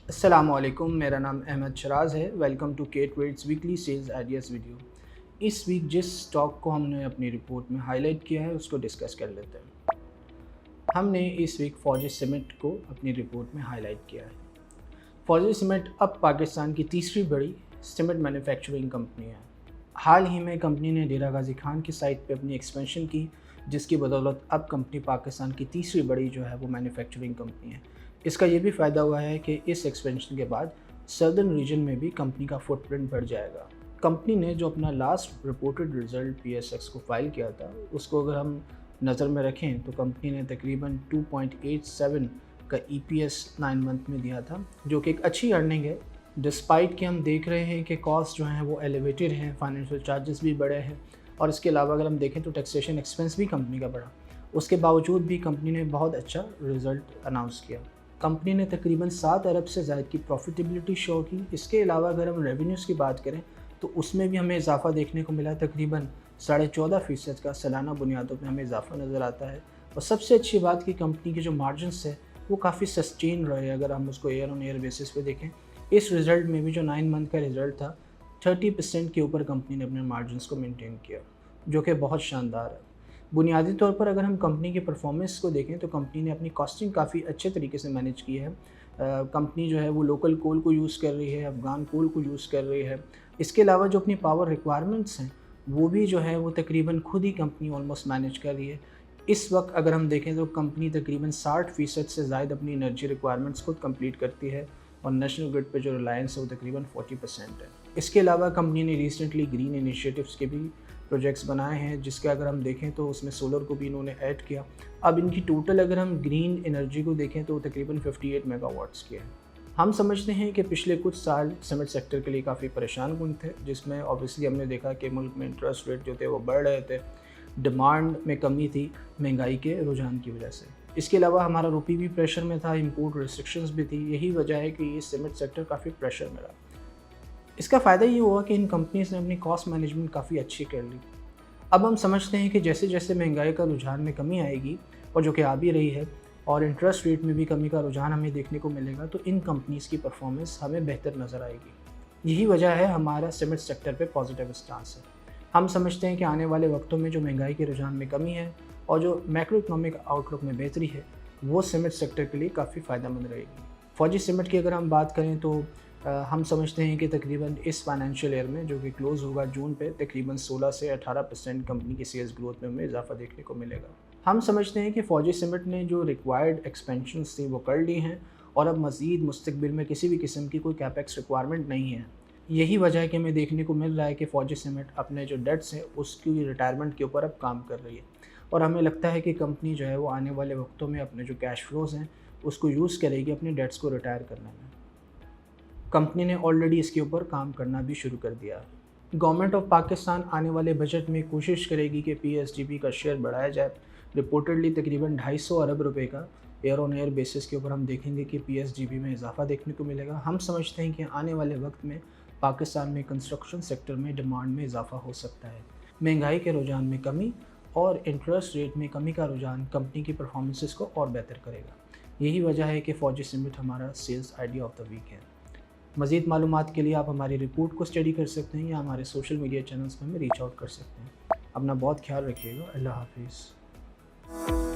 अस्सलामुअलैकुम, मेरा नाम अहमद शराज है। Welcome to K trades weekly sales ideas video. इस वीक जिस स्टॉक को हमने अपनी रिपोर्ट में हाईलाइट किया है उसको डिस्कस कर लेते हैं। हमने इस वीक फौजी सीमेंट को अपनी रिपोर्ट में हाईलाइट किया है। फौजी सीमेंट अब पाकिस्तान की तीसरी बड़ी सीमेंट मैन्युफैक्चरिंग कंपनी है। हाल ही में कंपनी ने डेरा गाजी खान की साइट पे अपनी एक्सपेंशन की, जिसकी बदौलत अब कंपनी पाकिस्तान की तीसरी बड़ी जो है वो मैन्युफैक्चरिंग कंपनी है। इसका ये भी फ़ायदा हुआ है कि इस एक्सपेंशन के बाद सदर्न रीजन में भी कंपनी का फुटप्रिंट बढ़ जाएगा। कंपनी ने जो अपना लास्ट रिपोर्टेड रिज़ल्ट PSX को फाइल किया था, उसको अगर हम नज़र में रखें तो कंपनी ने तकरीबन 2.87 का EPS 9 मंथ में दिया था, जो कि एक अच्छी अर्निंग है। डिस्पाइट कि हम देख रहे हैं कि कॉस्ट जो हैं वो एलिवेटेड हैं, फाइनेंशियल चार्जेस भी बढ़े हैं और इसके अलावा अगर हम देखें तो टैक्सेशन एक्सपेंस भी कंपनी का बढ़ा। उसके बावजूद भी कंपनी ने बहुत अच्छा रिज़ल्ट अनाउंस किया। कंपनी ने तकरीबन 7 अरब से ज़ायद की प्रॉफिटेबिलिटी शो की। इसके अलावा अगर हम रेवेन्यूज़ की बात करें तो उसमें भी हमें इजाफा देखने को मिला, तकरीबन 14.5% का सालाना बुनियादों पर हमें इजाफा नज़र आता है। और सबसे अच्छी बात कि कंपनी के जो मार्जिनस है वो काफ़ी सस्टेन रहे, अगर हम उसको ईयर ऑन ईयर बेसिस पे देखें। इस रिज़ल्ट में भी जो 9 मंथ का रिज़ल्ट था, 30% के ऊपर कंपनी ने अपने मार्जिनस को मेंटेन किया, जो कि बहुत शानदार है। बुनियादी तौर पर अगर हम कंपनी की परफॉर्मेंस को देखें तो कंपनी ने अपनी कॉस्टिंग काफ़ी अच्छे तरीके से मैनेज की है। कंपनी जो है वो लोकल कोल को यूज़ कर रही है, अफ़गान कोल को यूज़ कर रही है। इसके अलावा जो अपनी पावर रिक्वायरमेंट्स हैं वो भी जो है वो तकरीबन खुद ही कंपनी ऑलमोस्ट मैनेज कर रही है। इस वक्त अगर हम देखें तो कंपनी तकरीबन 60% से ज़ायद अपनी एनर्जी रिक्वायरमेंट्स खुद कंप्लीट करती है और नेशनल ग्रिड पे जो रिलायंस है वो तकरीबन 40% है। इसके अलावा कंपनी ने रिसेंटली ग्रीन इनिशिएटिव्स के भी प्रोजेक्ट्स बनाए हैं, जिसके अगर हम देखें तो उसमें सोलर को भी इन्होंने ऐड किया। अब इनकी टोटल अगर हम ग्रीन एनर्जी को देखें तो तकरीबन 58 मेगावाट्स की है। हम समझते हैं कि पिछले कुछ साल सीमेंट सेक्टर के लिए काफ़ी परेशान कुन थे, जिसमें ऑब्वियसली हमने देखा कि मुल्क में इंटरेस्ट रेट जो थे वो बढ़ रहे थे, डिमांड में कमी थी महंगाई के रुझान की वजह से। इसके अलावा हमारा रुपये भी प्रेशर में था, इंपोर्ट रिस्ट्रिक्शंस भी थी। यही वजह है कि ये सीमेंट सेक्टर काफ़ी प्रेशर में रहा। इसका फ़ायदा ये हुआ कि इन कंपनीज़ ने अपनी कॉस्ट मैनेजमेंट काफ़ी अच्छी कर ली। अब हम समझते हैं कि जैसे जैसे महंगाई का रुझान में कमी आएगी, और जो कि आ भी रही है, और इंटरेस्ट रेट में भी कमी का रुझान हमें देखने को मिलेगा, तो इन कंपनीज़ की परफॉर्मेंस हमें बेहतर नज़र आएगी। यही वजह है हमारा सीमेंट सेक्टर पे पॉजिटिव स्टांस है। हम समझते हैं कि आने वाले वक्तों में जो महंगाई के रुझान में कमी है और जो मैक्रो इकनॉमिक आउटलुक में बेहतरी है, वो सीमेंट सेक्टर के लिए काफ़ी फ़ायदेमंद रहेगी। फौजी सीमेंट की अगर हम बात करें तो हम समझते हैं कि तकरीबन इस फाइनेंशियल ईयर में, जो कि क्लोज़ होगा जून पे, तकरीबन 16 से 18% कंपनी की सेल्स ग्रोथ में हमें इजाफा देखने को मिलेगा। हम समझते हैं कि फौजी सीमेंट ने जो रिक्वायर्ड एक्सपेंशंस थी वो कर ली हैं और अब मज़ीद मुस्तकबिल में किसी भी किस्म की कोई कैपेक्स रिक्वायरमेंट नहीं है। यही वजह है कि हमें देखने को मिल रहा है कि फौजी सीमेंट अपने जो डेट्स हैं उसकी रिटायरमेंट के ऊपर अब काम कर रही है, और हमें लगता है कि कंपनी जो है वो आने वाले वक्तों में अपने जो कैश फ्लोज़ हैं उसको यूज़ करेगी अपने डेट्स को रिटायर करने में। कंपनी ने ऑलरेडी इसके ऊपर काम करना भी शुरू कर दिया है। गवर्नमेंट ऑफ पाकिस्तान आने वाले बजट में कोशिश करेगी कि PSGB का शेयर बढ़ाया जाए। रिपोर्टेडली तकरीबन 250 अरब रुपए का ईयर ऑन ईयर बेसिस के ऊपर हम देखेंगे कि PSGB में इजाफा देखने को मिलेगा। हम समझते हैं कि आने वाले वक्त में पाकिस्तान में कंस्ट्रक्शन सेक्टर में डिमांड में इजाफा हो सकता है। महंगाई के रुझान में कमी और इंटरेस्ट रेट में कमी का रुझान कंपनी की परफॉर्मेंसेस को और बेहतर करेगा। यही वजह है कि फौजी सीमेंट हमारा sales idea of the week है। मज़ीद मालूमात के लिए आप हमारी रिपोर्ट को स्टडी कर सकते हैं या हमारे सोशल मीडिया चैनल्स में हमें रीच आउट कर सकते हैं। अपना बहुत ख्याल रखिएगा। अल्लाह हाफिज़।